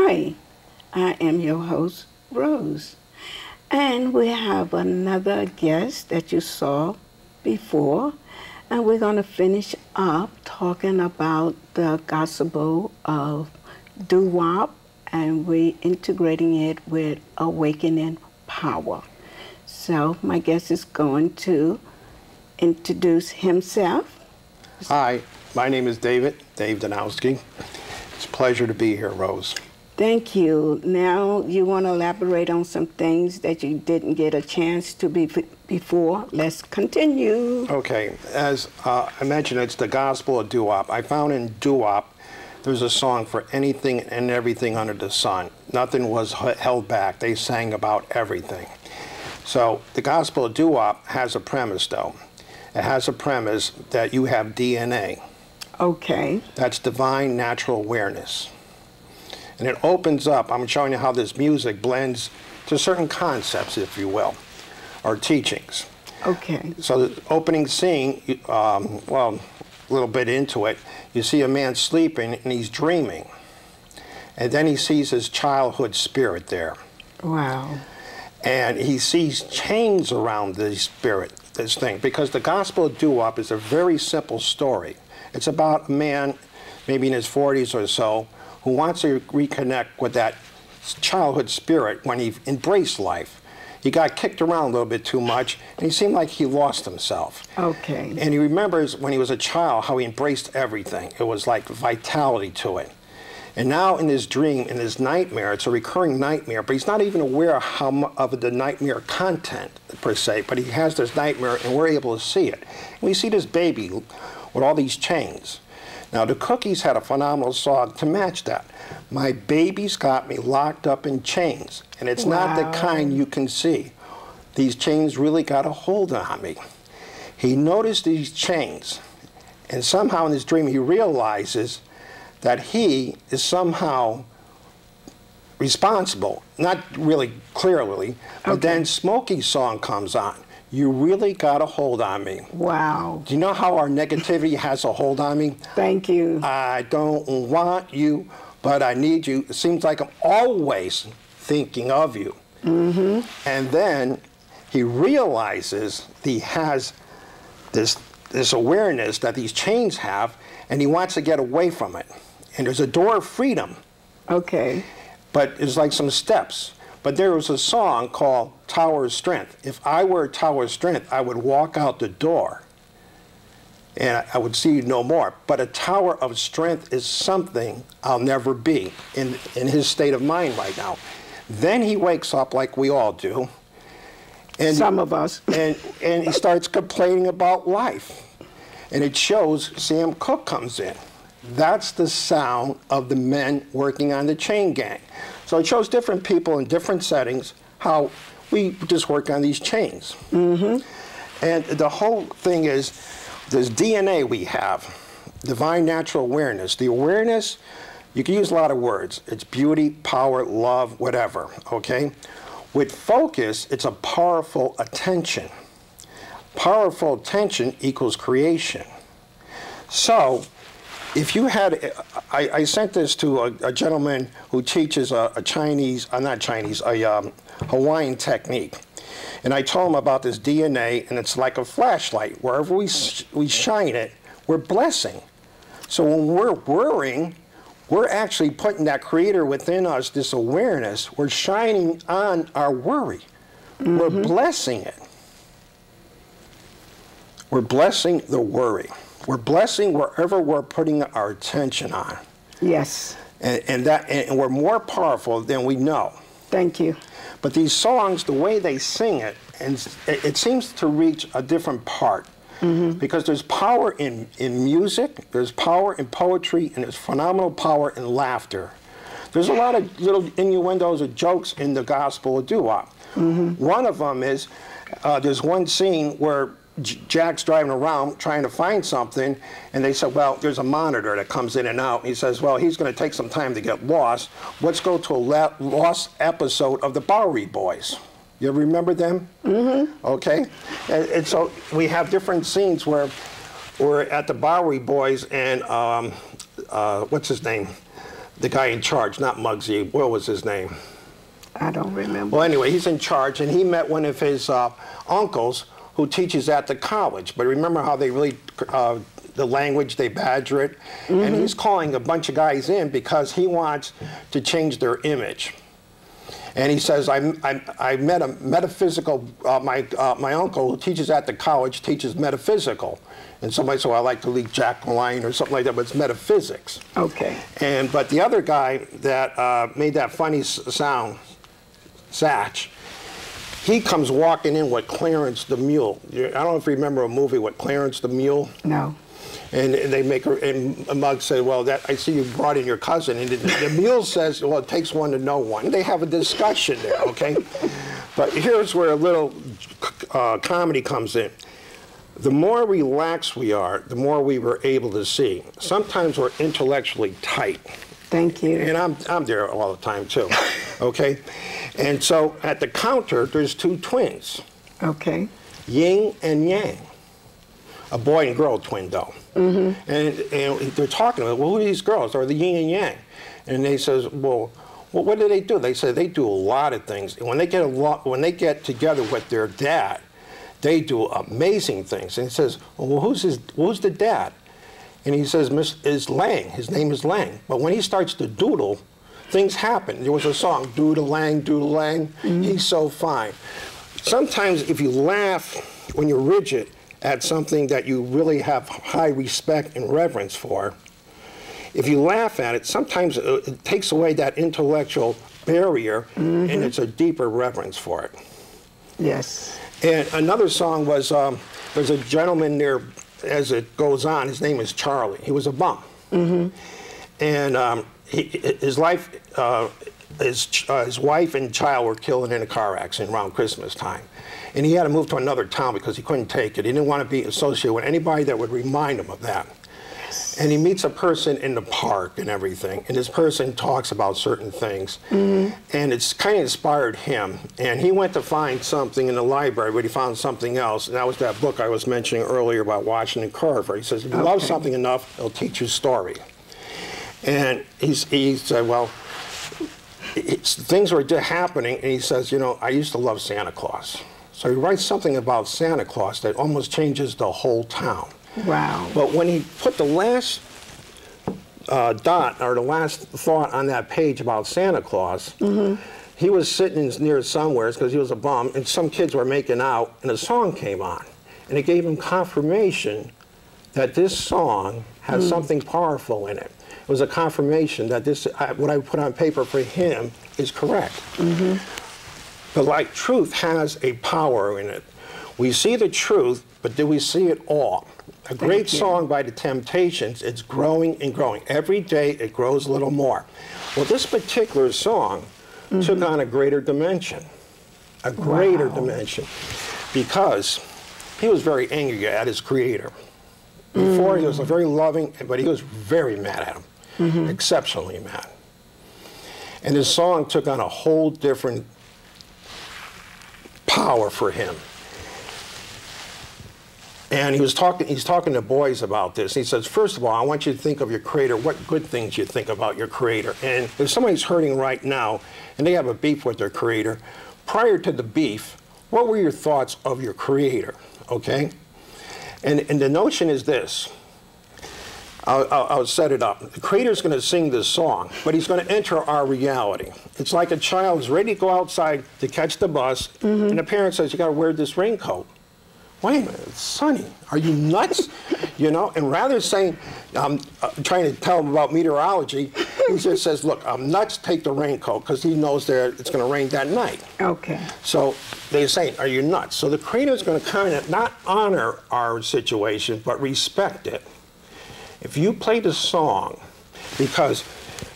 Hi, I am your host, Rose. And we have another guest that you saw before. And we're going to finish up talking about the gospel of Dop Wop, and we're integrating it with awakening power. So my guest is going to introduce himself. Hi, my name is Dave Danowski. It's a pleasure to be here, Rose. Thank you. Now you want to elaborate on some things that you didn't get a chance to be before. Let's continue. Okay, as I mentioned, it's the gospel of Dop Wop. I found in Dop Wop there's a song for anything and everything under the sun. Nothing was held back. They sang about everything. So the gospel of Dop Wop has a premise, though. It has a premise that you have DNA. Okay. That's divine natural awareness. And it opens up, I'm showing you how this music blends to certain concepts, if you will, or teachings. Okay. So the opening scene, well, a little bit into it, you see a man sleeping and he's dreaming. And then he sees his childhood spirit there. Wow. And he sees chains around this spirit, this thing, because the gospel of Dop Wop is a very simple story. It's about a man, maybe in his 40s or so, who wants to reconnect with that childhood spirit when he embraced life. He got kicked around a little bit too much, and he seemed like he lost himself. Okay. And he remembers when he was a child how he embraced everything. It was like vitality to it. And now in his dream, in his nightmare, it's a recurring nightmare, but he's not even aware of the nightmare content, per se, but he has this nightmare, and we're able to see it. And we see this baby with all these chains. Now, the Cookies had a phenomenal song to match that. My baby's got me locked up in chains, and it's not the kind you can see. These chains really got a hold on me. He noticed these chains, and somehow in his dream he realizes that he is somehow responsible, not really clearly, but then Smokey's song comes on. You really got a hold on me. Wow. Do you know how our negativity has a hold on me? Thank you. I don't want you, but I need you. It seems like I'm always thinking of you. Mm-hmm. And then he realizes he has this awareness that these chains have, and he wants to get away from it. And there's a door of freedom. Okay. But there's like some steps. But there was a song called Tower of Strength. If I were a Tower of Strength, I would walk out the door and I would see you no more. But a Tower of Strength is something I'll never be in his state of mind right now. Then he wakes up like we all do. And, some of us. and he starts complaining about life. And it shows Sam Cooke comes in. That's the sound of the men working on the chain gang. So it shows different people in different settings how we just work on these chains. Mm-hmm. And the whole thing is this DNA we have, divine natural awareness. The awareness, you can use a lot of words. It's beauty, power, love, whatever, okay? With focus, it's a powerful attention. Powerful attention equals creation. So, if you had, I sent this to a gentleman who teaches a Hawaiian technique. And I told him about this DNA, and it's like a flashlight. Wherever we shine it, we're blessing. So when we're worrying, we're actually putting that creator within us, this awareness. We're shining on our worry. Mm-hmm. We're blessing it. We're blessing the worry. We're blessing wherever we're putting our attention on. Yes. And we're more powerful than we know. Thank you. But these songs, the way they sing it, and it seems to reach a different part. Mm-hmm. Because there's power in music, there's power in poetry, and there's phenomenal power in laughter. There's a lot of little innuendos or jokes in the gospel of Dop Wop. Mm-hmm. One of them is, there's one scene where Jack's driving around trying to find something, and they said, well, there's a monitor that comes in and out. He says, well, he's going to take some time to get lost. Let's go to a lost episode of the Bowery Boys. You remember them? Mm-hmm. Okay. And so we have different scenes where we're at the Bowery Boys and, what's his name? the guy in charge, not Muggsy. What was his name? I don't remember. Well, anyway, he's in charge, and he met one of his uncles who teaches at the college. But remember how they really, the language, they badger it? And he's calling a bunch of guys in because he wants to change their image. And he says, I met a metaphysical, my uncle who teaches at the college teaches metaphysical. And somebody said, well, I like to lead Jack line or something like that, but it's metaphysics. Okay. But the other guy that made that funny sound, Satch, he comes walking in with Clarence the Mule. I don't know if you remember a movie with Clarence the Mule. No. And they make her, and Mugg said, well, I see you brought in your cousin. And the Mule says, well, it takes one to know one. They have a discussion there, okay? But here's where a little comedy comes in. The more relaxed we are, the more we were able to see. Sometimes we're intellectually tight. Thank you. And I'm there all the time, too, okay? And so at the counter, there's two twins. Okay. Yin and yang. A boy and girl twin, though. And they're talking about, well, who are these girls? Are the yin and yang? And they says, well, what do? They say they do a lot of things. And when they get together with their dad, they do amazing things. And he says, well, who's the dad? And he says, is Lang. His name is Lang. But when he starts to doodle, things happen. There was a song, Doodle Lang, he's so fine. Sometimes if you laugh when you're rigid at something that you really have high respect and reverence for, if you laugh at it, sometimes it takes away that intellectual barrier, and it's a deeper reverence for it. Yes. And another song was, there's a gentleman there, as it goes on, his name is Charlie. He was a bum. And his wife and child were killed in a car accident around Christmas time. And he had to move to another town because he couldn't take it. He didn't want to be associated with anybody that would remind him of that. And he meets a person in the park and everything, and this person talks about certain things. And it's kind of inspired him. And he went to find something in the library, but he found something else, and that was that book I was mentioning earlier about Washington Carver. He says, if you love something enough, it'll teach you a story. And he said, well, things were happening, and he says, you know, I used to love Santa Claus. So he writes something about Santa Claus that almost changes the whole town. Wow. But when he put the last dot, or the last thought on that page about Santa Claus, he was sitting near somewhere because he was a bum, and some kids were making out, and a song came on. And it gave him confirmation that this song has something powerful in it. It was a confirmation that this, what I put on paper for him is correct. But like truth has a power in it. We see the truth, but do we see it all? A great song by the Temptations, it's growing and growing. Every day it grows a little more. Well, this particular song took on a greater dimension. A greater dimension. Because he was very angry at his creator. Before he was very loving, but he was very mad at him. Exceptionally mad. And his song took on a whole different power for him. And he's talking to boys about this. He says, first of all, I want you to think of your creator, what good things you think about your creator. And if somebody's hurting right now and they have a beef with their creator, prior to the beef, what were your thoughts of your creator, okay? And the notion is this. I'll set it up. The creator's going to sing this song, but he's going to enter our reality. It's like a child is ready to go outside to catch the bus, and the parent says, you got to wear this raincoat. Wait a minute, it's sunny. Are you nuts? You know, and rather than saying, I'm trying to tell him about meteorology, he just says, look, I'm nuts, take the raincoat, because he knows that it's going to rain that night. Okay. So they're saying, are you nuts? So the creator's going to kind of not honor our situation, but respect it. If you play the song, because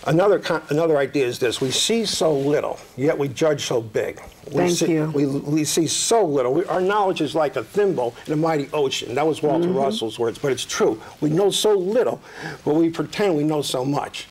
another idea is this, we see so little, yet we judge so big. We see so little. Our knowledge is like a thimble in a mighty ocean. That was Walter Russell's words, but it's true. We know so little, but we pretend we know so much.